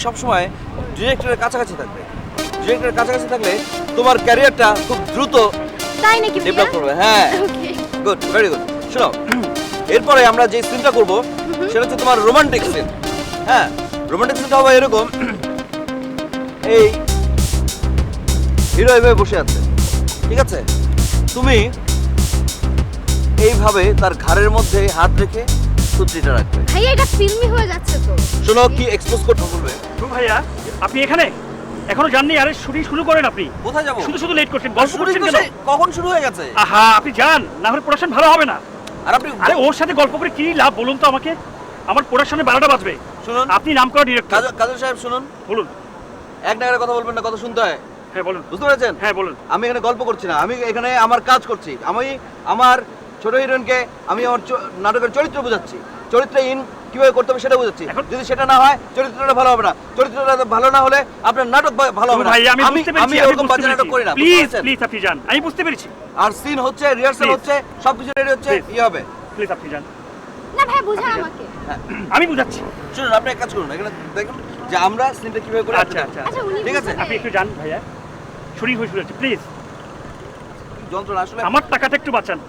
সবসময় ডিরেক্টরের কাছাকাছি থাকবে। ডিরেক্টরের কাছাকাছি থাকলে তোমার ক্যারিয়ারটা খুব দ্রুত তাই নাকি ডেভেলপ করবে। হ্যাঁ, ওকে গুড, ভেরি গুড। শোনো, এরপরে আমরা যে সিনটা করব সেটা হচ্ছে তোমার রোমান্টিক সিন। হ্যাঁ, রোমান্টিক সিনটা হবে এরকম, এই হিরো এইভাবে বসে আছে, ঠিক আছে? তুমি এইভাবে তার ঘাড়ের মধ্যে হাত রেখে সূত্রিটা রাখবে। ভাইয়া এটা ফিল্মি হয়ে যাচ্ছে তো। শোনো, কি এক্সপোজ করতে বলবে? ভাইয়া আপনি এখানে এখনো জাননি? আরে শুটিং শুরু করেন আপনি। কোথায় যাবো? শুধু শুধু লেট করছেন, গল্প শুটিং করছেন কেন? কখন শুরু হয়ে গেছে? আহা, আপনি যান, না হলে প্রোডাকশন ভালো হবে না। আর আপনি আরে ওর সাথে গল্প করে কি লাভ বলুন তো আমাকে? আমার প্রোডাকশনে 12টা বাজবে। শুনুন, আপনি নাম করা ডিরেক্টর, কাজল সাহেব শুনুন, বলুন। এক নাগারে কথা বলবেন না, কথা শুনতে হয়। হ্যাঁ বলুন। বুঝতে পেরেছেন? হ্যাঁ বলুন। আমি এখানে গল্প করছি না, আমি এখানে আমার কাজ করছি। আমি আমার ছোট হিরোইনকে আমি আমার নাটকের চরিত্র বোঝাচ্ছি, চরিত্রে ইন কিভাবে করতে হবে সেটা বোঝাচ্ছি। যদি সেটা না হয় চরিত্রটা ভালো হবে না, চরিত্রটা ভালো না হলে আপনার নাটক ভালো হবে না। ভাই আমি বুঝতে পেরেছি, আমি এরকম বাজে নাটক করি না। প্লিজ প্লিজ আপনি যান, আমি বুঝতে পেরেছি। আর সিন হচ্ছে, রিহার্সাল Please. হচ্ছে, সবকিছু রেডি হচ্ছে, Please. ই হবে। প্লিজ আপনি যান, না ভাই বুঝান আমাকে। আমি বুঝাচ্ছি। শুনুন, আপনি এক কাজ করুন, এখানে দেখুন যে আমরা সিনটা কিভাবে করি। আচ্ছা আচ্ছা আচ্ছা উনি ঠিক আছে। বুঝাবে। আপনি একটু যান ভাইয়া, শুটিং হয়ে শুরু হচ্ছে, প্লিজ যন্ত্রণা আসলে আমার টাকাটা একটু বাঁচান।